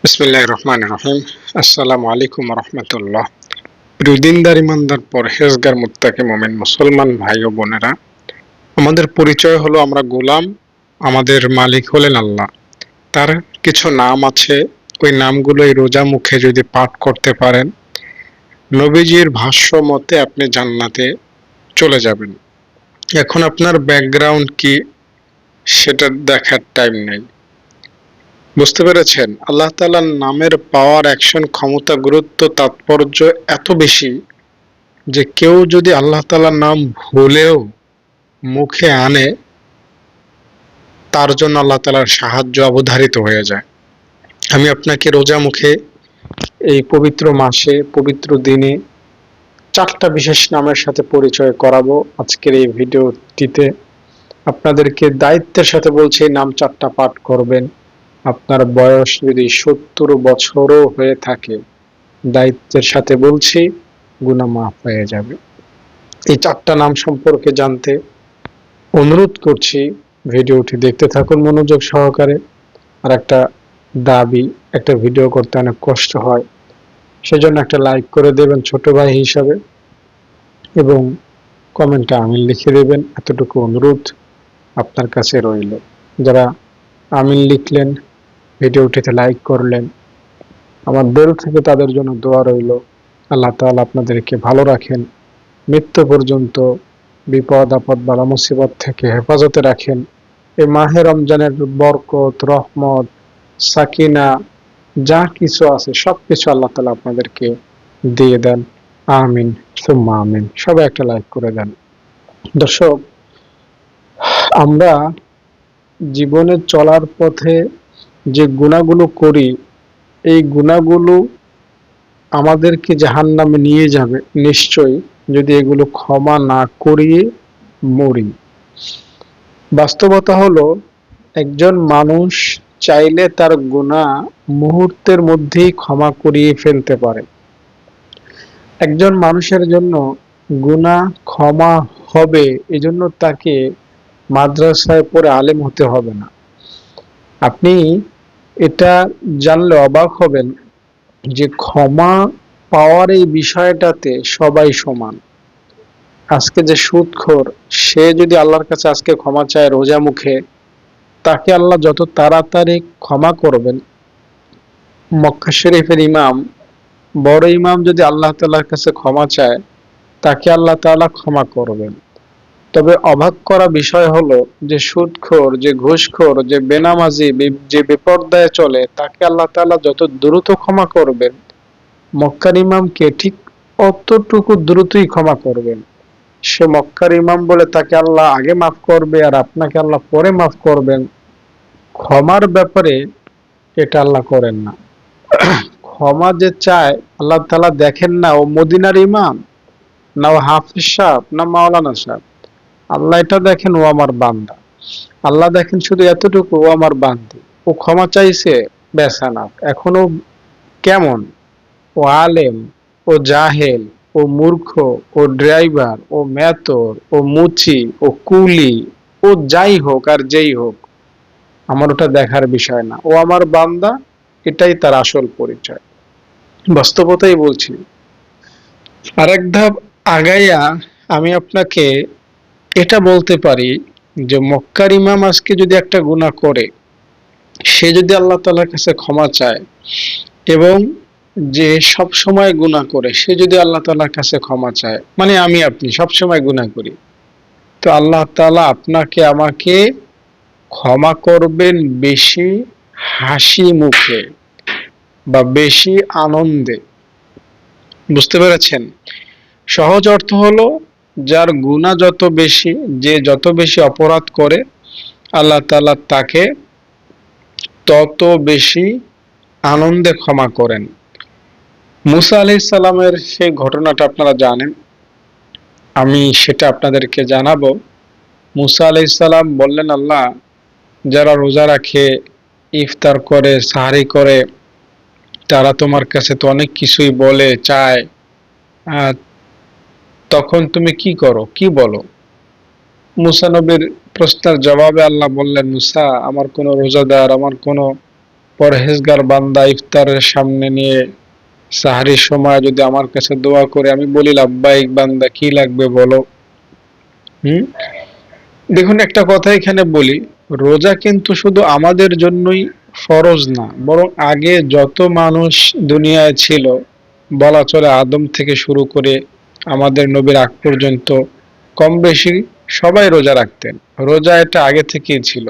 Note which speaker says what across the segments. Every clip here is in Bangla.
Speaker 1: বিসমিল্লাহির রহমানির রহিম। আসসালামু আলাইকুম রহমতুল্লাহ। প্রিয় দিনদার ইমানদার পরহেজগার মুত্তাকি মুমিন মুসলমান ভাই ও বোনেরা, আমাদের পরিচয় হলো আমরা গোলাম, আমাদের মালিক হলেন আল্লাহ। তার কিছু নাম আছে, ওই নামগুলো এই রোজা মুখে যদি পাঠ করতে পারেন, নবীজির ভাষ্য মতে আপনি জান্নাতে চলে যাবেন। এখন আপনার ব্যাকগ্রাউন্ড কি সেটা দেখার টাইম নেই। বুঝতে পেরেছেন? আল্লাহ তাআলার নামের পাওয়ার, অ্যাকশন, ক্ষমতা, গুরুত্ব, তাৎপর্য এত বেশি যে কেউ যদি আল্লাহ তাআলার নাম ভুলেও মুখে আনে, তার জন্য আল্লাহ তাআলার সাহায্য অবধারিত হয়ে যায়। আমি আপনাকে রোজা মুখে এই পবিত্র মাসে, পবিত্র দিনে 4টা বিশেষ নামের সাথে পরিচয় করাবো আজকের এই ভিডিওটিতে। আপনাদেরকে দায়িত্বের সাথে বলছি, এই নাম 4টা পাঠ করবেন। আপনার বয়স যদি 70 বছরও হয়ে থাকে, দায়িত্বের সাথে বলছি, গুনাহ মাফ হয়ে যাবে। এই 4টা নাম সম্পর্কে জানতে অনুরোধ করছি, ভিডিওটি দেখতে থাকুন মনোযোগ সহকারে। আর একটা দাবি, একটা ভিডিও করতে অনেক কষ্ট হয়, সেজন্য একটা লাইক করে দেবেন ছোট ভাই হিসাবে, এবং কমেন্টে আমিন লিখে দেবেন। এতটুকু অনুরোধ আপনার কাছে রইল। যারা আমিন লিখলেন, ভিডিওটিতে লাইক করলেন, আমার দিল থেকে তাদের জন্য দোয়া রইল। আল্লাহ তাআলা আপনাদেরকে ভালো রাখেন, মৃত্যু পর্যন্ত বিপদ আপদ বালা মুসিবত থেকে হেফাজতে রাখেন। এই মাহে রমজানের বরকত, রহমত, সাকিনা যা কিছু আছে সবকিছু আল্লাহ তাআলা আপনাদেরকে দিয়ে দেন। আমিন সুম্মা আমিন। সবাই একটা লাইক করে দেন। দর্শক, আমরা জীবনে চলার পথে যে গুনাহগুলো করি, এই গুনাহগুলো আমাদেরকে জাহান্নামে নিয়ে যাবে নিশ্চয়ই, যদি এগুলো ক্ষমা না করিয়ে মরি। বাস্তবতা হলো, একজন মানুষ চাইলে তার গুনাহ মুহূর্তের মধ্যেই ক্ষমা করিয়ে ফেলতে পারে। একজন মানুষের জন্য গুনাহ ক্ষমা হবে, এজন্য তাকে মাদ্রাসায় পড়ে আলেম হতে হবে না। আপনি এটা জানলে অবাক হবেন যে ক্ষমা পাওয়ার এই বিষয়টাতে সবাই সমান। আজকে যে সুদখোর, সে যদি আল্লাহর কাছে আজকে ক্ষমা চায় রোজা মুখে, তাকে আল্লাহ যত তাড়াতাড়ি ক্ষমা করবেন। মক্কা শরীফের ইমাম, বড় ইমাম যদি আল্লাহ তাআলার কাছে ক্ষমা চায়, তাকে আল্লাহ তাআলা ক্ষমা করবেন। তবে অবাক করা বিষয় হলো যে সুদখোর, যে ঘুষখোর, যে বেনামাজি, যে বেপরদায় চলে, তাকে আল্লাহ তাআলা যত দ্রুত ক্ষমা করবেন, মক্কার ইমামকে ঠিক অতটুকু দ্রুতই ক্ষমা করবেন। সে মক্কার ইমাম বলে তাকে আল্লাহ আগে মাফ করবে আর আপনাকে আল্লাহ পরে মাফ করবেন, ক্ষমার ব্যাপারে এটা আল্লাহ করেন না। ক্ষমা যে চায়, আল্লাহ তাআলা দেখেন না ও মদিনার ইমাম, না ও হাফিজ সাহেব, না মাওলানা সাহেব। আল্লাহ এটা দেখেন, ও আমার বান্দা। আল্লাহ দেখেন শুধু এতটুকু, ও আমার বান্দি, ও ক্ষমা চাইছে, বেসানা। এখনো কেমন, ও আলেম, ও জাহেল, ও মূর্খ, ও ড্রাইভার, ও মেতর, ও মুচি, ও কুলি, ও যাই হোক আর যেই হোক, আমার ওটা দেখার বিষয় না। ও আমার বান্দা, এটাই তার আসল পরিচয়। বাস্তবতাই বলছি। আরেক ধাপ আগাইয়া আমি আপনাকে এটা বলতে পারি যে মক্কার ইমাম আজকে যদি একটা গুনাহ করে, সে যদি আল্লাহ তাআলার কাছে ক্ষমা চায়, এবং যে সব সময় গুনাহ করে, সে যদি আল্লাহ তাআলার কাছে ক্ষমা চায়, মানে আমি আপনি সব সময় গুনাহ করি, তো আল্লাহ তাআলা আপনাকে আমাকে ক্ষমা করবেন বেশি হাসি মুখে বা বেশি আনন্দে। বুঝতে পেরেছেন? সহজ অর্থ হলো, যার গুনাহ যত বেশি, যে যত বেশি অপরাধ করে, আল্লাহ তাআলা তাকে তত বেশি আনন্দে ক্ষমা করেন। মুসা আলাইহিস সালামের সেই ঘটনাটা আপনারা জানেন, আমি সেটা আপনাদেরকে জানাবো। মুসা আলাইহিস সালাম বললেন, আল্লাহ, যারা রোজা রাখে, ইফতার করে, সাহরি করে, তারা তোমার কাছে তো অনেক কিছুই বলে, চায়, তখন তুমি কি করো, কি বলো? মুসা নবীর প্রশ্নের জবাবে আল্লাহ বললেন, মুসা, আমার কোনো রোজাদার, আমার কোনো পরহেজগার বান্দা ইফতারের সামনে নিয়ে সাহারির সময় যদি আমার কাছে দোয়া করে, আমি বলি লাব্বাইক বান্দা, কি লাগবে বলো। হুম দেখুন, একটা কথা এখানে বলি, রোজা কিন্তু শুধু আমাদের জন্যই ফরজ না, বরং আগে যত মানুষ দুনিয়ায় ছিল, বলা চলে আদম থেকে শুরু করে আমাদের নবীর আগ পর্যন্ত, কম বেশি সবাই রোজা রাখতেন। রোজা এটা আগে থেকেই ছিল।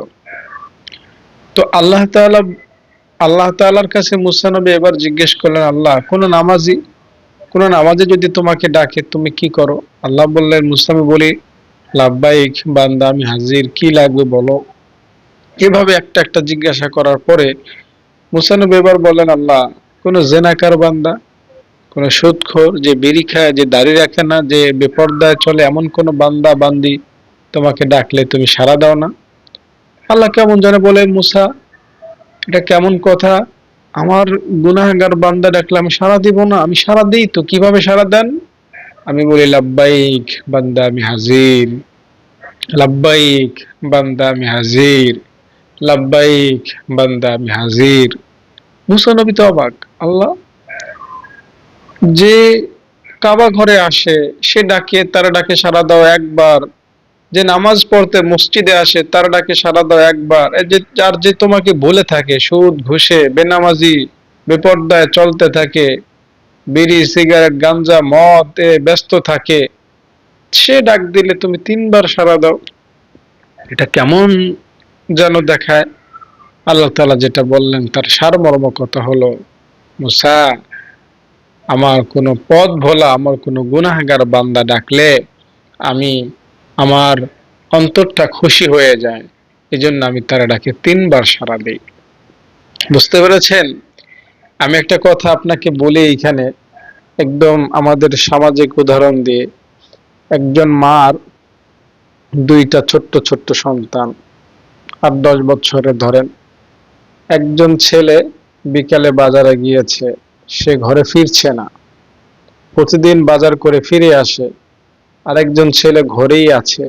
Speaker 1: তো আল্লাহ তাআলার কাছে মুসা নবী এবার জিজ্ঞেস করলেন, আল্লাহ, কোন নামাজে যদি তোমাকে ডাকে তুমি কি করো? আল্লাহ বললেন, মুসা নবী বলি, লাব্বাইক বান্দা, আমি হাজির, কি লাগবে বলো। এভাবে একটা একটা জিজ্ঞাসা করার পরে মুসা নবী এবার বললেন, আল্লাহ, কোন জেনাকার বান্দা, কোন সুদখোর, যে বিড়ি খায়, যে দাড়ি রাখে না, যে বেপরদায় চলে, এমন কোন বান্দা বান্দি তোমাকে ডাকলে তুমি সাড়া দাও না? আল্লাহ কেমন জানে বলে, মুসা, এটা কেমন কথা? আমার গুনাহগার বান্দা ডাকলে আমি সাড়া দিব না? আমি সাড়া দিই তো। কিভাবে সাড়া দেন? আমি বলি, লাব্বাইক বান্দা, আমি হাজির, লাব্বাইক বান্দা, আমি হাজির, লাব্বাইক বান্দা, আমি হাজির। মুসা নবী তো অবাক। আল্লাহ, যে কাবা ঘরে আসে সে ডাকে, তার ডাকে সাড়া দাও একবার। যে নামাজ পড়তে মসজিদে আসে তার ডাকে সাড়া দাও একবার। এই যে যার যে তোমাকে বলে থাকে, সুদ ঘুষে বেনামাজি বেপরদায় চলতে থাকে, বিড়ি সিগারেট গাঞ্জা মদ এ ব্যস্ত থাকে, সে ডাক দিলে তুমি 3 বার সাড়া দাও। এটা কেমন যেন দেখায়। আল্লাহ তাআলা যেটা বললেন তার সারমর্ম কথা হলো, মুসা, আমার কোনো পথ ভোলা, আমার কোনো গুনাহগার বান্দা ডাকলে আমি, আমার অন্তরটা খুশি হয়ে যায়, এজন্য আমি তার ডাকে 3 বার সাড়া দিই। বুঝতে পেরেছেন? আমি একটা কথা আপনাকে বলি এইখানে, একদম আমাদের সামাজিক উদাহরণ দিয়ে। একজন মার 2টা ছোট্ট ছোট্ট সন্তান, 8-10 বছরের ধরেন। একজন ছেলে বিকালে বাজারে গিয়েছে, সে ঘরে ফিরছে না, প্রতিদিন বাজার করে ফিরে আসে। আরেকজন ছেলে ঘরেই আছে,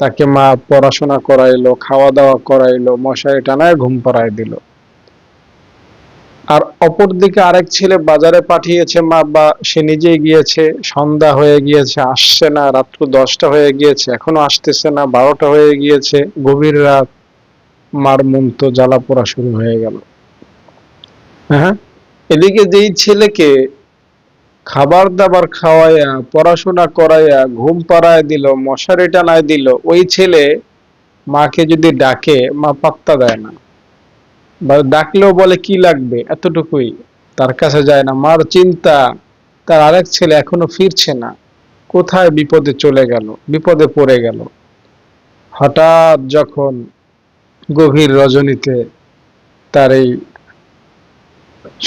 Speaker 1: তাকে মা পড়াশোনা করাইলো, খাওয়া দাওয়া করাইলো, মশারি টানায় ঘুম পাড়ায় দিল। আর অপরদিকে আরেক ছেলে বাজারে পাঠিয়েছে মা, বা সে নিজেই গিয়েছে, সন্ধ্যা হয়ে গিয়েছে, আসছে না, রাত্র 10টা হয়ে গিয়েছে, এখনো আসতেছে না, 12টা হয়ে গিয়েছে, গভীর রাত। মার মন তো জ্বালা পোড়া শুরু হয়ে গেল। হ্যাঁ, এদিকে যেই ছেলেকে খাবার দাবার খাওয়াইয়া, পড়াশোনা করাইয়া, ঘুম পাড়ায় দিল, মশারি টানায় দিল, ওই ছেলে মাকে যদি ডাকে, মা পাত্তা দেয় না, বা ডাকলেও বলে কি লাগবে, এতটুকুই, তার কাছে যায় না। মার চিন্তা, তার আরেক ছেলে এখনো ফিরছে না, কোথায় বিপদে চলে গেল, বিপদে পড়ে গেল। হঠাৎ যখন গভীর রজনীতে তার এই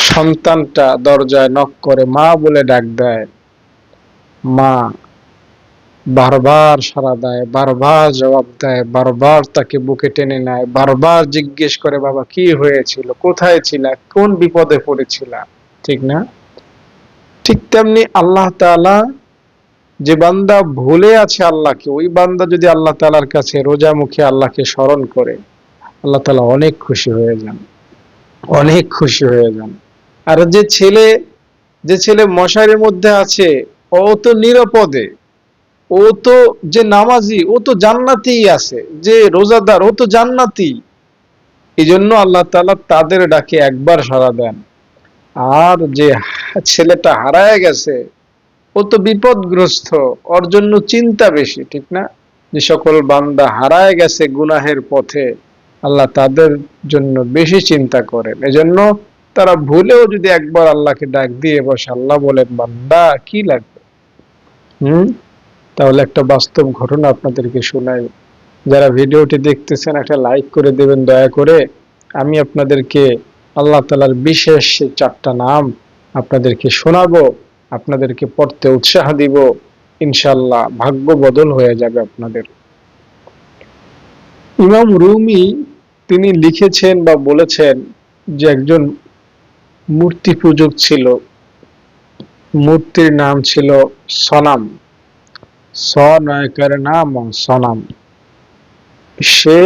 Speaker 1: সন্তানটা দরজায় নক করে, মা বলে ডাক দেয়, মা বারবার সাড়া দেয়, বারবার জবাব দেয়, বারবার তাকে বুকে টেনে নেয়, বারবার জিজ্ঞেস করে, বাবা কি হয়েছিল, কোথায় ছিলা, কোন বিপদে পড়েছিলা? ঠিক না? ঠিক তেমনি আল্লাহ তাআলা, যে বান্দা ভুলে আছে আল্লাহকে, ওই বান্দা যদি আল্লাহ তাআলার কাছে রোজা মুখে আল্লাহকে স্মরণ করে, আল্লাহ তাআলা অনেক খুশি হয়ে যান, অনেক খুশি হয়ে যান। আর যে ছেলে মশারির মধ্যে আছে, ও তো নিরাপদে, ও তো, যে নামাজি ও তো জান্নাতেই আছে, যে রোজাদার ও তো জান্নাতি। এই জন্য আল্লাহ তাআলা তাদের ডাকে একবার সাড়া দেন। আর যে ছেলেটা হারায় গেছে, ও তো বিপদগ্রস্ত, ওর জন্য চিন্তা বেশি, ঠিক না? যে সকল বান্দা হারায় গেছে গুনাহের পথে, আল্লাহ তাদের জন্য বেশি চিন্তা করেন। এজন্য তারা ভুলেও যদি একবার আল্লাহকে ডাক দিয়ে বসে, আল্লাহ বলেন, বান্দা কি লাগবে? তাহলে একটা বাস্তব ঘটনা আপনাদেরকে শোনাই। যারা ভিডিওটি দেখতেছেন, একটা লাইক করে দেবেন দয়া করে। আমি আপনাদেরকে আল্লাহ তাআলার বিশেষ 4টা নাম আপনাদেরকে শোনাবো, আপনাদেরকে পড়তে উৎসাহ দিব। ইনশাআল্লাহ ভাগ্য বদল হয়ে যাবে আপনাদের। ইমাম রুমি তিনি লিখেছেন বা বলেছেন যে একজন মূর্তি পূজক ছিল, মূর্তির নাম ছিল সনাম, সনয়কের নাম সনাম। সে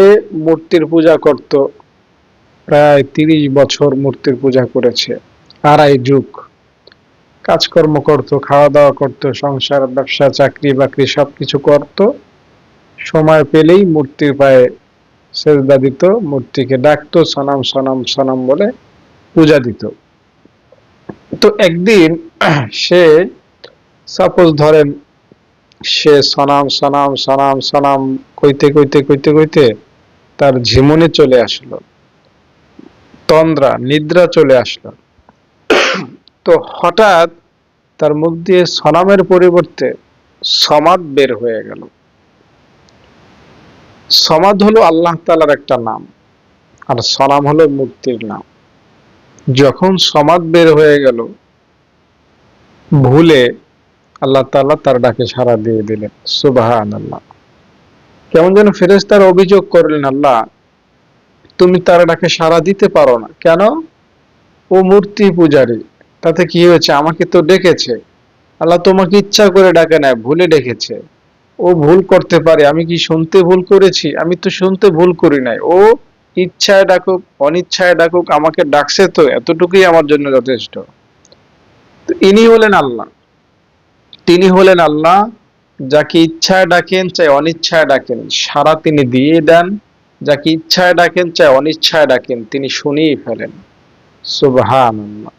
Speaker 1: মূর্তির পূজা করত, প্রায় 30 বছর মূর্তির পূজা করেছে, আড়াই যুগ কাজকর্ম করত, খাওয়া দাওয়া করত, সংসার ব্যবসা চাকরি বাকরি সবকিছু করত, সময় পেলেই মূর্তির পায়ে সেজদা দিত, মূর্তিকে ডাকতো, সনাম সনাম সনাম বলে পূজা দিত। তো একদিন সে সাপোজ ধরেন সে সনাম সনাম সনাম সনাম কইতে কইতে কইতে কইতে তার ঝিমুনি চলে আসলো, তন্দ্রা নিদ্রা চলে আসলো। তো হঠাৎ তার মুখ দিয়ে সনামের পরিবর্তে সমাদ বের হয়ে গেল। সমাদ হলো আল্লাহ তাআলার একটা নাম, আর সনাম হলো মূর্তির নাম। যখন সমাদ বের হয়ে গেল, ভুলে আল্লাহ তাআলা তার ডাকে সাড়া দিয়ে দিলেন। সুবহানাল্লাহ। কেমন যেন ফেরেশতারা অভিযোগ করলেন, আল্লাহ তুমি তার ডাকে সাড়া দিতে পারো না কেন? ও মূর্তি পূজারী, তাতে কি হয়েছে? আমাকে তো ডেকেছে। আল্লাহ তোমাকে ইচ্ছা করে ডাকে না, ভুলে ডেকেছে। ও ভুল করতে পারে, আমি কি শুনতে ভুল করেছি? আমি তো শুনতে ভুল করি নাই। ও ইচ্ছায় ডাকুক অনিচ্ছায় ডাকুক, আমাকে ডাকছে, তো এতটুকুই আমার জন্য যথেষ্ট। তো ইনি হলেন আল্লাহ। তিনি হলেন আল্লাহ, যাকে ইচ্ছায় ডাকেন চাই অনিচ্ছায় ডাকেন সাড়া তিনি দিয়ে দেন, যাকে ইচ্ছায় ডাকেন চাই অনিচ্ছায় ডাকেন তিনি শুনিয়ে ফেলেন। সুবহানাল্লাহ,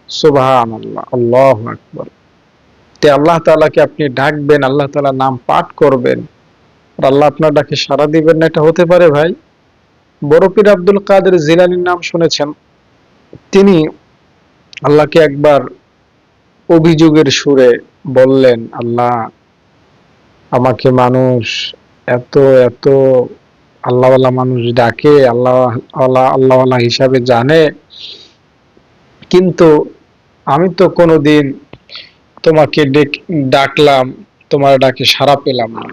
Speaker 1: সুবহানাল্লাহ, আল্লাহু আকবার। তে আল্লাহ তাআলাকে আপনি ডাকবেন, আল্লাহ তাআলার নাম পাঠ করবেন, আর আল্লাহ আপনার ডাকে সাড়া দিবেন না, এটা হতে পারে ভাই? বড় পীর আব্দুল কাদের জিলানীর নাম শুনেছেন? তিনি আল্লাহকে একবার অভিযোগের সুরে বললেন, আল্লাহ আমাকে মানুষ এত এত আল্লাহওয়ালা মানুষ ডাকে, আল্লাহওয়ালা হিসাবে জানে, কিন্তু আমি তো কোনোদিন তোমাকে ডাকলাম, তোমার ডাকে সাড়া পেলাম না।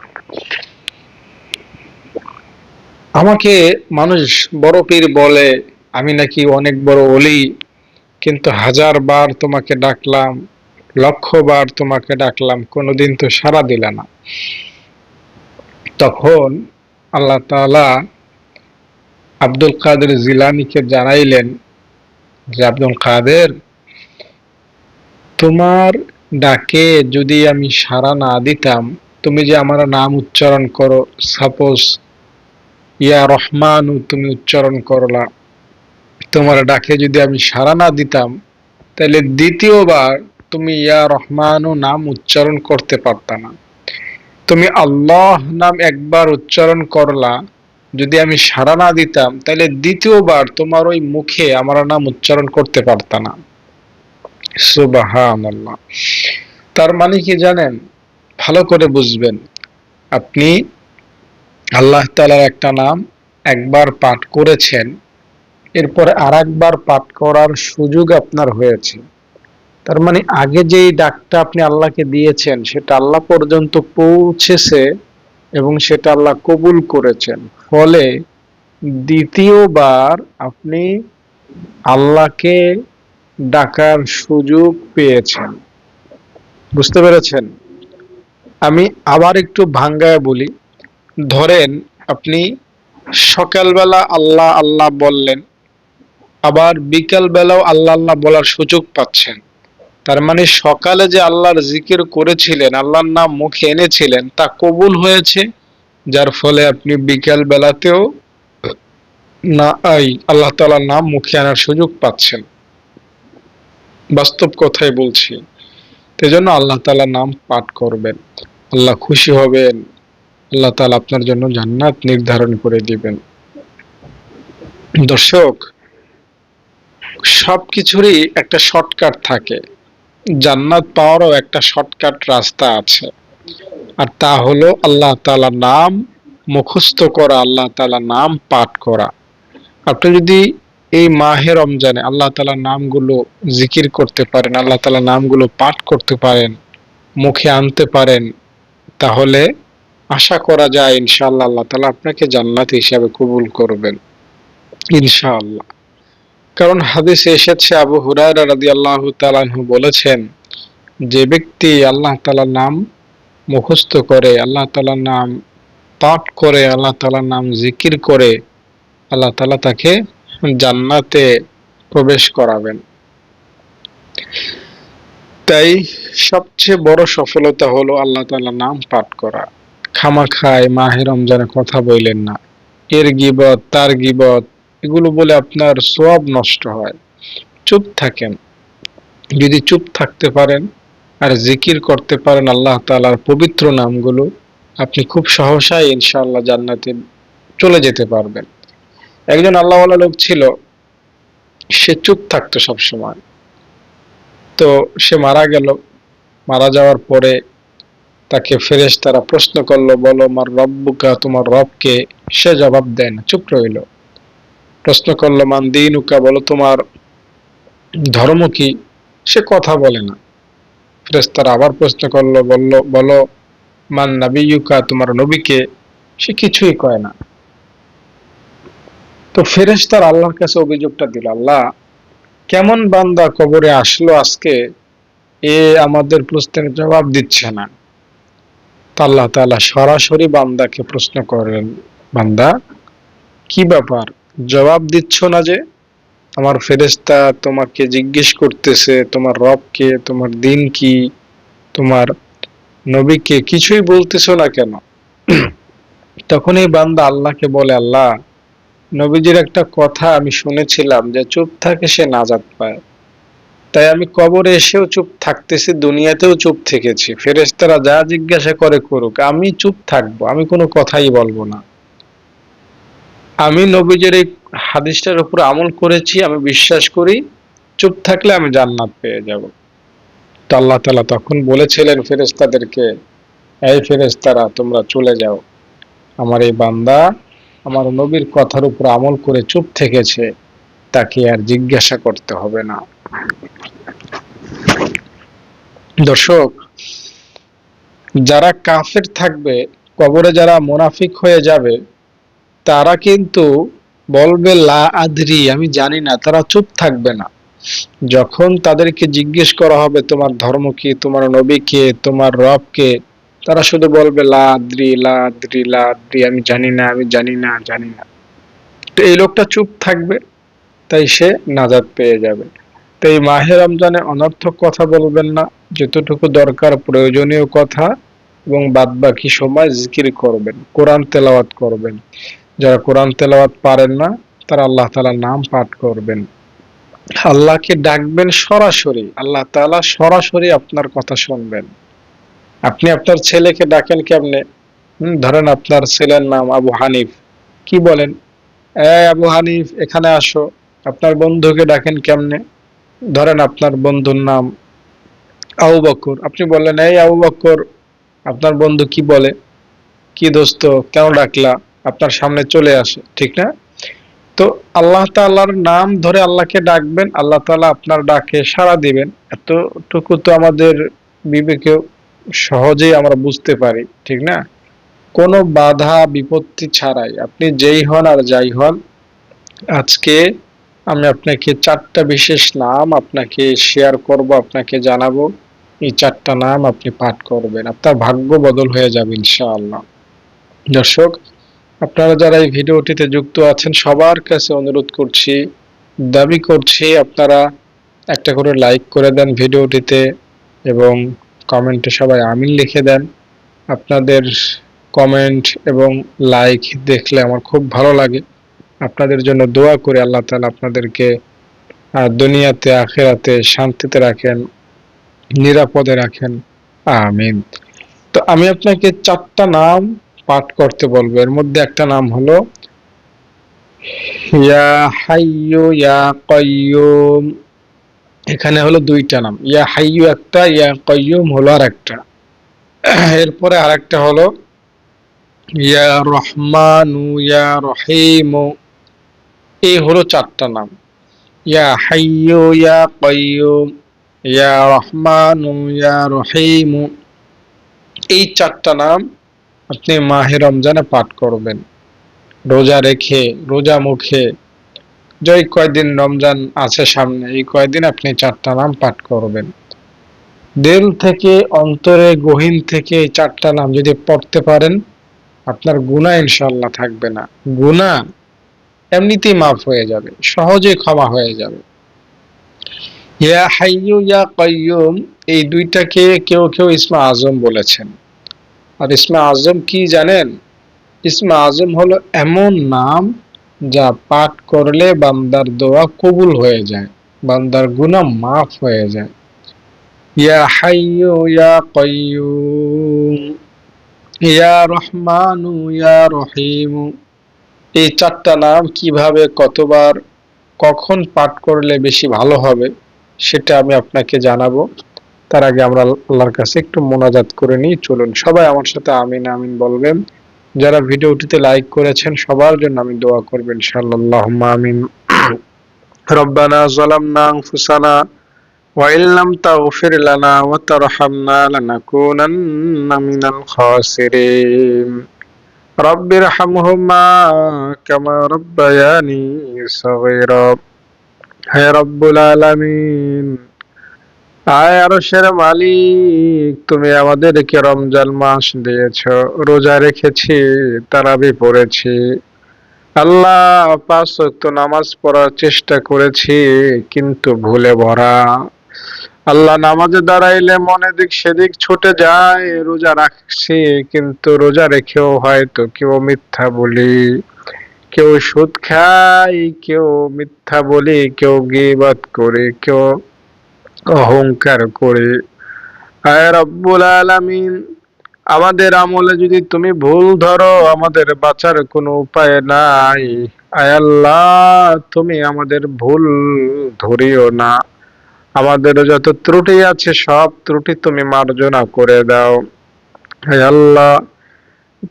Speaker 1: আমাকে মানুষ বড় পীর বলে, আমি নাকি অনেক বড় ওলি, কিন্তু 1000 বার তোমাকে ডাকলাম, 1,00,000 বার তোমাকে ডাকলাম, কোনোদিন তো সাড়া দিলে না। তখন আল্লাহ তাআলা আব্দুল কাদের জিলানীকে জানাইলেন যে, আব্দুল কাদের, তোমার ডাকে যদি আমি সাড়া না দিতাম, তুমি যে আমার নাম উচ্চারণ করো, সাপোজ ইয়া রহমানু তুমি উচ্চারণ করলা, তোমার ডাকে যদি আমি সাড়া না দিতাম, তাহলে দ্বিতীয়বার তুমি ইয়া রহমানু নাম উচ্চারণ করতে পারতা না। তুমি আল্লাহ নাম একবার উচ্চারণ করলা, যদি আমি সাড়া না দিতাম, তাহলে দ্বিতীয়বার তোমার ওই মুখে আমার নাম উচ্চারণ করতে পারতা না। সুবহানাল্লাহ। তার মানে কি জানেন? ভালো করে বুঝবেন। আপনি আল্লাহ তাআলার একটা নাম একবার পাঠ করেছেন, এরপরে আরেকবার পাঠ করার সুযোগ আপনার হয়েছে। তার মানে আগে যেই ডাকটা আপনি আল্লাহকে দিয়েছেন সেটা আল্লাহ পর্যন্ত পৌঁছেছে এবং সেটা আল্লাহ কবুল করেছেন। ফলে দ্বিতীয়বার আপনি আল্লাহকে ডাকার সুযোগ পেয়েছেন। বুঝতে পেরেছেন? আমি আবার একটু ভাঙ্গায় বলি। ধরেন আপনি সকালবেলা আল্লাহ আল্লাহ বললেন, আবার বিকাল বেলাও আল্লাহ আল্লাহ বলার সুযোগ পাচ্ছেন। তার মানে সকালে যে আল্লাহর জিকির করেছিলেন, আল্লাহর নাম মুখে এনেছিলেন, তা কবুল হয়েছে, যার ফলে আপনি বিকাল বেলাতেও না আল্লাহ তাআলার নাম মুখে আনার সুযোগ পাচ্ছেন। বাস্তব কথাই বলছি। সেজন্য আল্লাহ তাআলার নাম পাঠ করবেন, আল্লাহ খুশি হবেন, আল্লাহ তাআলা আপনার জন্য জান্নাত নির্ধারণ করে দিবেন। দর্শক, সবকিছুরই একটা শর্টকাট থাকে, জান্নাত পাওয়ারও একটা শর্টকাট রাস্তা আছে, আর তা হলো আল্লাহ তাআলার নাম মুখস্থ করা, আল্লাহ তাআলার নাম পাঠ করা। আপনি যদি এই মাহে রমজানে আল্লাহ তাআলার নামগুলো জিকির করতে পারেন, আল্লাহ তাআলার নামগুলো পাঠ করতে পারেন, মুখে আনতে পারেন, তাহলে আশা করা যায় ইনশাআল্লাহ আল্লাহ তাআলা আপনাকে জান্নাত হিসাবে কবুল করবেন ইনশাআল্লাহ। কারণ হাদিসে এসেছে, আবু হুরায়রা রাদিয়াল্লাহু তাআলা আনহু বলেছেন, যে ব্যক্তি আল্লাহ তাআলার নাম মুখস্থ করে, আল্লাহ তাআলার নাম পাঠ করে, আল্লাহ তাআলার নাম জিকির করে, আল্লাহ তাআলা তাকে জান্নাতে প্রবেশ করাবেন। তাই সবচেয়ে বড় সফলতা হলো আল্লাহ তাআলার নাম পাঠ করা। খামাখায় মাহে রমজানে কথা বললেন না, এর গীবত তার গীবত এগুলো বলে আপনার সওয়াব নষ্ট হয়। চুপ থাকেন। যদি চুপ থাকতে পারেন আর জিকির করতে পারেন আল্লাহ তাআলার পবিত্র নামগুলো, আপনি খুব সহসাই ইনশাআল্লাহ জান্নাতে চলে যেতে পারবেন। একজন আল্লাহওয়ালা লোক ছিল, সে চুপ থাকতো সব সময়। তো সে মারা গেল। মারা যাওয়ার পরে তাকে ফেরেশতারা প্রশ্ন করলো, বলো মার রব্বুকা, তোমার রবকে? সে জবাব দেয় না, চুপ রইল। প্রশ্ন করলো মান দীনুকা, বলো তোমার ধর্ম কি? সে কথা বলে না। ফেরেশতারা আবার প্রশ্ন করলো, বলো মান নাবিয়ুকা, তোমার নবীকে? সে কিছুই কয় না। তো ফেরেশতারা আল্লাহর কাছে অভিযোগটা দিল, আল্লাহ, কেমন বান্দা কবরে আসলো আজকে, এ আমাদের প্রশ্নের জবাব দিচ্ছে না। তা আল্লাহ তাআলা সরাসরি বান্দাকে প্রশ্ন করেন, বান্দা কি ব্যাপার, জবাব দিচ্ছ না যে? আমার ফেরেশতা তোমাকে জিজ্ঞেস করতেছে তোমার রবকে, তোমার দিন কি, তোমার নবীকে, কিছুই বলতেছো না কেন? তখন এই বান্দা আল্লাহকে বলে, আল্লাহ, নবীজির একটা কথা আমি শুনেছিলাম যে চুপ থাকে সে নাজাত পায়। তাই আমি কবরে এসেও চুপ থাকতেছি, দুনিয়াতেও চুপ থেকেছি। ফেরেশতারা যা জিজ্ঞাসা করে করুক, আমি চুপ থাকবো, আমি কোনো কথাই বলবো না। আমি নবীজির এই হাদিসটার উপর আমল করেছি, আমি বিশ্বাস করি, চুপ থাকলে আমি জান্নাত পেয়ে যাব। তো আল্লাহ তাআলা তখন বলেছিলেন ফেরেশতাদেরকে, এই ফেরেশতারা তোমরা চলে যাও, আমার এই বান্দা আমার নবীর কথার উপর আমল করে চুপ থেকেছে, তাকে আর জিজ্ঞাসা করতে হবে না। দর্শক, যারা কাফের থাকবে, কবরে যারা মুনাফিক হয়ে যাবে, তারা কিন্তু বলবে লা আদরি, আমি জানি না। তারা চুপ থাকবে না। যখন তাদেরকে জিজ্ঞেস করা হবে তোমার ধর্ম কি, তোমার নবী কে, তোমার রব কে, তারা শুধু বলবে লা আদরি, লা আদরি, লা আদরি, আমি জানি না, আমি জানি না, জানি না। তো এই লোকটা চুপ থাকবে, তাই সে নাজাত পেয়ে যাবে। তো এই মাহে রমজানে অনর্থক কথা বলবেন না, যতটুকু দরকার প্রয়োজনীয় কথা, এবং বাদ বাকি সময় জিকির করবেন, কোরআন তেলাওয়াত করবেন। যারা কোরআন তেলাওয়াত পারেন না, তারা আল্লাহ তাআলার নাম পাঠ করবেন। আল্লাহকে ডাকবেন সরাসরি, আল্লাহ তাআলা সরাসরি আপনার কথা শুনবেন। আপনি আপনার ছেলেকে ডাকেন কেমনে? ধরেন আপনার ছেলের নাম আবু হানিফ, কি বলেন? এই আবু হানিফ, এখানে আসো। আপনার বন্ধুকে ডাকেন কেমনে? ধরেন আপনার বন্ধুর নাম আবু বকর, আপনি বললেন এই আবু বকর। আপনার বন্ধু কি বলে, কি দোস্ত, কেন ডাকলা? আপনার সামনে চলে আসে, ঠিক না? তো আল্লাহ তাআলার নাম ধরে আল্লাহকে ডাকবেন, আল্লাহ তাআলা আপনার ডাকে সাড়া দিবেন। এতটুকু তো আমাদের বিবেকে সহজেই আমরা বুঝতে পারি, ঠিক না? কোনো বাধা বিপত্তি ছাড়াই, আপনি যেই হন আর যাই হন, আজকে আমি আপনাকে 4টা বিশেষ নাম আপনাকে শেয়ার করব, আপনাকে জানাবো। এই 4টা নাম আপনি পাঠ করবেন, আপনার ভাগ্য বদল হয়ে যাবে ইনশাআল্লাহ। দর্শক, আপনারা যারা এই ভিডিওটিতে যুক্ত আছেন, সবার কাছে অনুরোধ করছি, দাবি করছি, আপনারা একটা করে লাইক করে দেন ভিডিওটিতে, এবং কমেন্টে সবাই আমিন লিখে দেন। আপনাদের কমেন্ট এবং লাইক দেখলে আমার খুব ভালো লাগে। আপনাদের জন্য দোয়া করে আল্লাহ তাআলা আপনাদেরকে দুনিয়াতে আখিরাতে শান্তিতে রাখেন, নিরাপদে রাখেন, আমিন। তো আমি আপনাকে 4টা নাম পাঠ করতে বলবো। এর মধ্যে একটা নাম হলো ইয়া হাইয়ু ইয়া কাইয়ুম। এখানে হলো 2টা নাম, ইয়া হাইয়ু একটা, ইয়া কাইয়ুম হলো আর একটা। এরপরে আরেকটা হলো ইয়া রহমানু ইয়া রহিমু। এই হলো 4টা নাম, ইয়া হাইয়ু ইয়া কাইয়ুম, ইয়া রহমানু ইয়া রহিমু। এই 4টা নাম আপনি মাহে রমজানে পাঠ করবেন, রোজা রেখে, রোজা মুখে। যে কয়দিন রমজান আছে সামনে, এই কয়দিন আপনি 4টা নাম পাঠ করবেন। দিল থেকে, অন্তরে গহীন থেকে এই 4টা নাম যদি পড়তে পারেন, আপনার গুনাহ ইনশাআল্লাহ থাকবে না। গুনাহ এমনিতেই মাফ হয়ে যাবে, সহজে ক্ষমা হয়ে যাবে। ইয়া হাইয়ু ইয়া কাইয়ুম, এই দুইটাকে কেউ কেউ ইসমে আজম বলেছেন। আর ইসমে আজম কি জানেন? ইসমে আজম হলো এমন নাম যা পাঠ করলে বান্দার দোয়া কবুল হয়ে যায়, বান্দার গুনাহ মাফ হয়ে যায়। ইয়া হাইয়ু ইয়া কাইয়ুম, ইয়া রহমানু ইয়া রহিমু, এই চারটা নাম কিভাবে, কতবার, কখন পাঠ করলে বেশি ভালো হবে সেটা আমি আপনাকে জানাবো। তার আগে আমরা আল্লাহর কাছে একটু মোনাজাত করে নিই। চলুন সবাই আমার সাথে আমিন আমিন বলবেন। যারা ভিডিওটিতে লাইক করেছেন সবার জন্য আমি দোয়া করবেন ইনশাআল্লাহ। আল্লাহুম্মা আমিন। রব্বানা যালামনা আনফুসানা ওয়া ইল্লাম তাগফির লানা ওয়া তারহামনা লানাকুনান্না মিনাল খাসিরিন। রব্বিরহামহুমা কামা রাব্বায়ানি সাগীরা। হে রব্বুল আলামিন, আয় আরশের মালিক, তুমি আমাদেরকে রমজান মাস দিয়েছ, রোজা রেখেছি, তারাবি পড়েছি। আল্লাহ, 5 ওয়াক্ত নামাজ পড়ার চেষ্টা করেছি কিন্তু ভুলে ভরা। আল্লাহ, নামাজে দাঁড়াইলে মনে দিক সেদিক ছুটে যায়। রোজা রাখছি কিন্তু রোজা রেখেও হয়তো কেউ মিথ্যা বলি, কেউ সুদ খাই, কেউ মিথ্যা বলি, কেউ গীবত করে, কেউ অহংকার করে। আয় রব্বুল আলামিন, আমাদের আমলে যদি তুমি ভুল ধরো, আমাদের বাঁচার কোনো উপায় নাই। আয় আল্লাহ, তুমি আমাদের ভুল ধরিও না। আমাদের যত ত্রুটি আছে সব ত্রুটি তুমি মার্জনা করে দাও। আয় আল্লাহ,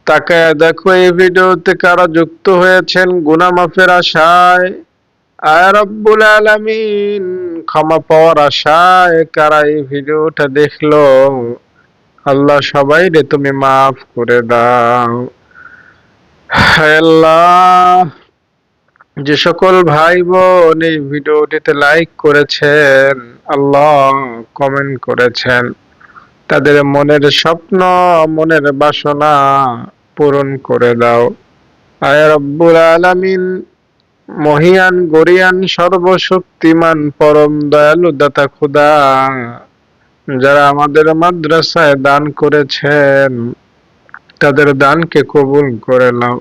Speaker 1: তাকায় দেখো এই ভিডিওতে কারা যুক্ত হয়েছেন গুনাহ মাফের আশায়। আয় রব্বুল আলামিন, ক্ষমা পাওয়ার আশায় কারা এই ভিডিওটা দেখলো, আল্লাহ সবাই রে তুমি মাফ করে দাও। হায় আল্লাহ, যে সকল ভাই বোন এই ভিডিওটিতে লাইক করেছেন, আল্লাহ কমেন্ট করেছেন, তাদের মনের স্বপ্ন, মনের বাসনা পূরণ করে দাও। আয় রব্বুল আলামিন, মহিয়ান গরিয়ান সর্বশক্তিমান পরম দয়ালু দাতা খোদা, যারা আমাদের মাদ্রাসায় দান করেছেন তাদের দানকে কবুল করে নাও।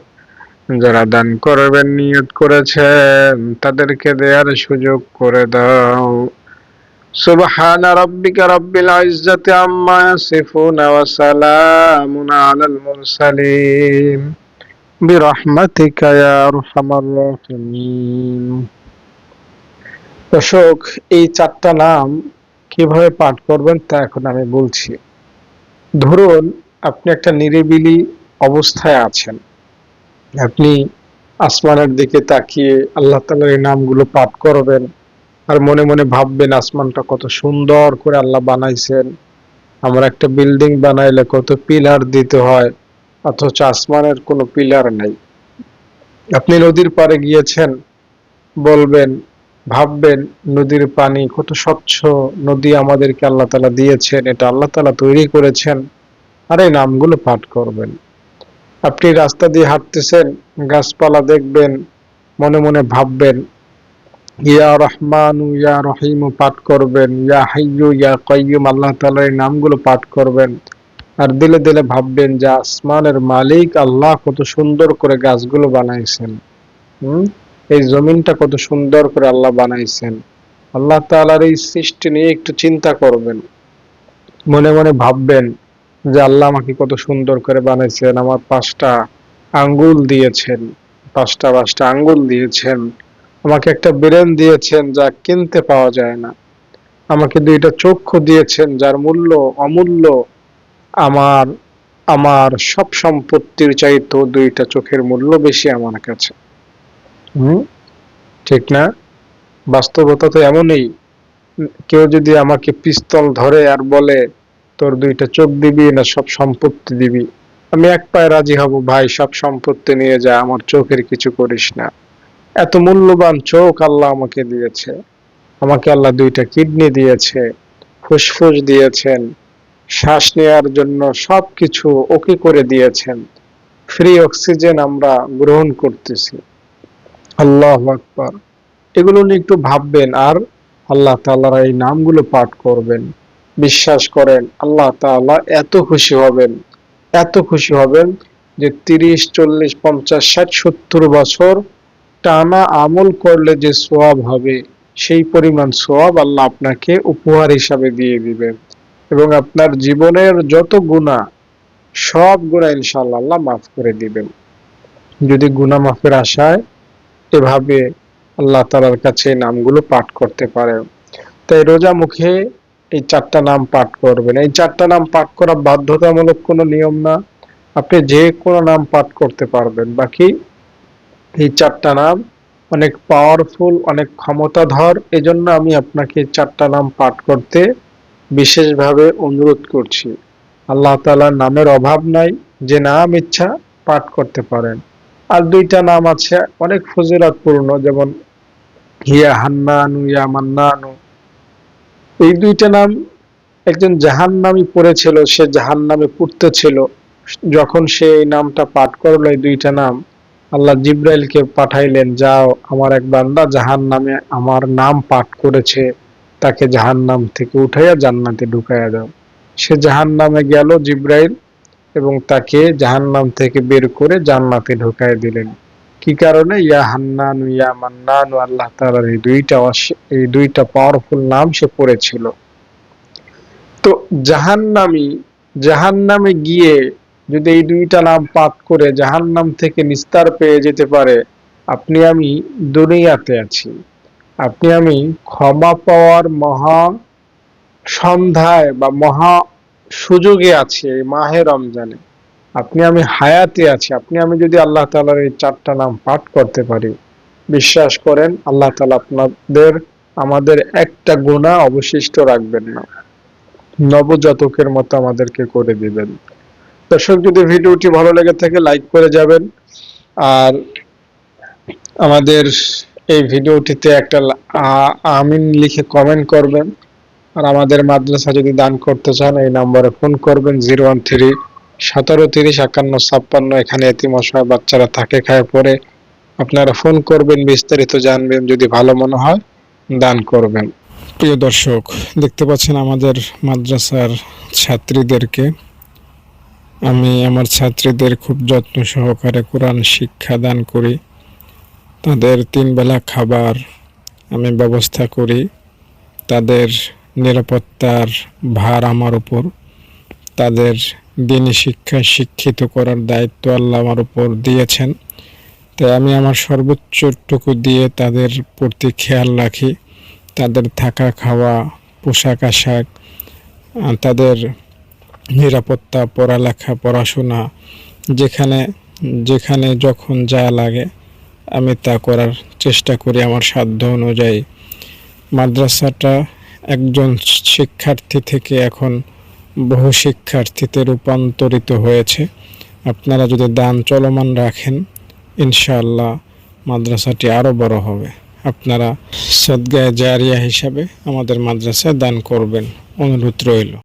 Speaker 1: যারা দান করবেন নিয়ত করেছেন তাদেরকে দেয়ার সুযোগ করে দাও। সুবহান রাব্বিকা রাব্বিল ইজ্জাতি আম্মা ইয়াসিফুন ওয়া সালামুন আলাল মুরসালিন বিরহমাতিকা ইয়া আরহামার রাহিমিন। দর্শক, এই চারটা নাম কিভাবে পাঠ করবেন তা এখন আমি বলছি। ধরুন আপনি একটা নিরিবিলি অবস্থায় আছেন, আপনি আসমানের দিকে তাকিয়ে আল্লাহ তাআলার এই নামগুলো পাঠ করবেন আর মনে মনে ভাববেন আসমানটা কত সুন্দর করে আল্লাহ বানাইছেন। আমরা একটা বিল্ডিং বানাইলে কত পিলার দিতে হয়, অথচ আসমানের কোনো পিলার নাই। আপনি নদীর পাড়ে গিয়েছেন, বলবেন, ভাববেন নদীর পানি কত স্বচ্ছ, নদী আমাদেরকে আল্লাহ তাআলা দিয়েছেন, এটা আল্লাহ তাআলা তৈরি করেছেন, আর এই নামগুলো পাঠ করবেন। আপনি রাস্তা দিয়ে হাঁটতেছেন, গাছপালা দেখবেন, মনে মনে ভাববেন, ইয়া রহমানু ইয়া রহিমু পাঠ করবেন, ইয়া হাইয়ু ইয়া কাইয়ুম আল্লাহ তাআলার এই নামগুলো পাঠ করবেন। আর দিলে দিলে ভাববেন যে আসমানের মালিক আল্লাহ কত সুন্দর করে গাছগুলো বানাইছেন, এই জমিনটা কত সুন্দর করে আল্লাহ বানাইছেন। আল্লাহ তাআলার এই সৃষ্টি নিয়ে একটু চিন্তা করবেন, মনে মনে ভাববেন যে আল্লাহ আমাকে কত সুন্দর করে বানাইছেন, আমার 5টা আঙ্গুল দিয়েছেন, 5টা আঙ্গুল দিয়েছেন, আমাকে একটা ব্রেন দিয়েছেন যা কিনতে পাওয়া যায় না, আমাকে 2টা চক্ষু দিয়েছেন যার মূল্য অমূল্য। আমার আমার সব সম্পত্তির চাইতে 2টা চোখের মূল্য বেশি আমার কাছে। ঠিক না? বাস্তবতা তো এমনই। কেউ যদি আমাকে পিস্তল ধরে আর বলে তোর 2টা চোখ দিবি না সব সম্পত্তি দিবি, আমি এক পায়ে রাজি হব, ভাই সব সম্পত্তি নিয়ে যা, আমার চোখের কিছু করিস না। এত মূল্যবান চোখ আল্লাহ আমাকে দিয়েছে, আমাকে আল্লাহ 2টা কিডনি দিয়েছে, ফুসফুস দিয়েছেন, শ্বাস নেওয়ার জন্য সবকিছু ওকে করে দিয়েছেন, ফ্রি অক্সিজেন আমরা গ্রহণ করতেছি। আল্লাহু আকবার। এগুলো নিয়ে একটু ভাববেন আর আল্লাহ তাআলার এই নামগুলো পাঠ করবেন। বিশ্বাস করেন আল্লাহ তাআলা এত খুশি হবেন যে 30, 40, 50, 60, 70 বছর টানা আমল করলে যে সওয়াব হবে সেই পরিমাণ সওয়াব আল্লাহ আপনাকে উপহার হিসাবে দিয়ে দিবেন এবং আপনার জীবনের যত গুনাহ সব গুনাহ ইনশাআল্লাহ আল্লাহ মাফ করে দিবেন। যদি গুনাহ মাফের আশায় এভাবে আল্লাহ তাআলার কাছে এই নামগুলো পাঠ করতে পারেন। তাই রোজা মুখে এই 4টা নাম পাঠ করবেন। এই 4টা নাম পাঠ করা বাধ্যতামূলক কোনো নিয়ম না। আপনি যে কোনো নাম পাঠ করতে পারবেন। বাকি এই 4টা নাম অনেক পাওয়ারফুল, অনেক ক্ষমতাধর। এজন্য আমি আপনাকে 4টা নাম পাঠ করতে বিশেষভাবে অনুরোধ করছি। আল্লাহ তাআলার নামের অভাব নাই, যে নাম ইচ্ছা পাঠ করতে পারেন। আর 2টা নাম আছে অনেক ফজিলতপূর্ণ, যেমন ইয়া হান্নানু, ইয়া মান্নানু। এই 2টা নাম একজন জাহান্নামী পড়েছিল, সে জাহান্নামে পুড়তেছিল। যখন সে এই নামটা পাঠ করলো, এই 2টা নাম, আল্লাহ জিব্রাইলকে পাঠাইলেন, যাও আমার এক বান্দা জাহান্নামে আমার নাম পাঠ করেছে, তাকে জাহান্নাম থেকে উঠাইয়া জান্নাতে ঢুকাইয়া দাও। সে জাহান্নামে গেল জিব্রাইল এবং তাকে জাহান্নাম থেকে বের করে জান্নাতে ঢুকাইয়া দিলেন। কি কারণে? ইয়া হান্নানু ইয়া মান্নানু, আল্লাহ তাআলার এই 2টা পাওয়ারফুল নাম সে পড়েছিল। তো জাহান্নামে গিয়ে যদি এই 2টা নাম পাঠ করে জাহান্নাম থেকে নিস্তার পেয়ে যেতে পারে, আপনি আমি দুনিয়াতে আছি, আপনি আমি ক্ষমা পাওয়ার মহা সন্ধ্যায় বা মহা সুযোগে আছি এই মাহে রমজানে। আপনি আমি হায়াতে আছি, আপনি আমি যদি আল্লাহ তাআলার এই 4টা নাম পাঠ করতে পারি, বিশ্বাস করেন আল্লাহ তাআলা আমাদের একটা গুনাহ অবশিষ্ট রাখবেন না, নবজাতকের মতো আমাদেরকে করে দিবেন। দর্শক, যদি ভিডিওটি ভালো লেগে থাকে লাইক করে যাবেন, আর আমাদের এই ভিডিওটিতে একটা আমিন লিখে কমেন্ট করবেন। আর আমাদের মাদ্রাসা যদি দান করতে চান এই নম্বরে ফোন করবেন 013-1730-5156। এখানে এতিম অসহায় বাচ্চারা থাকে, খায় পড়ে। আপনারা ফোন করবেন, বিস্তারিত জানবেন, যদি ভালো মনে হয় দান করবেন। প্রিয় দর্শক, দেখতে পাচ্ছেন আমাদের মাদ্রাসার ছাত্রীদেরকে। আমি আমার ছাত্রীদের খুব যত্ন সহকারে কোরআন শিক্ষা দান করি। তাদের 3 বেলা খাবার আমি ব্যবস্থা করি। তাদের নিরাপত্তার ভার আমার উপর। তাদের দ্বীনি শিক্ষায় শিক্ষিত করার দায়িত্ব আল্লাহ আমার উপর দিয়েছেন। তাই আমি আমার সর্বোচ্চটুকু দিয়ে তাদের প্রতি খেয়াল রাখি। তাদের থাকা, খাওয়া, পোশাক আশাক, তাদের নিরাপত্তা, পড়ালেখা, পড়াশোনা, যেখানে যখন যা লাগে আমি তা করার চেষ্টা করি আমার সাধ্য অনুযায়ী। মাদ্রাসাটা একজন শিক্ষার্থী থেকে এখন বহু শিক্ষার্থীতে রূপান্তরিত হয়েছে। আপনারা যদি দান চলমান রাখেন, ইনশাআল্লাহ মাদ্রাসাটি আরও বড় হবে। আপনারা সদকায়ে জারিয়া হিসাবে আমাদের মাদ্রাসায় দান করবেন, অনুরোধ রইল।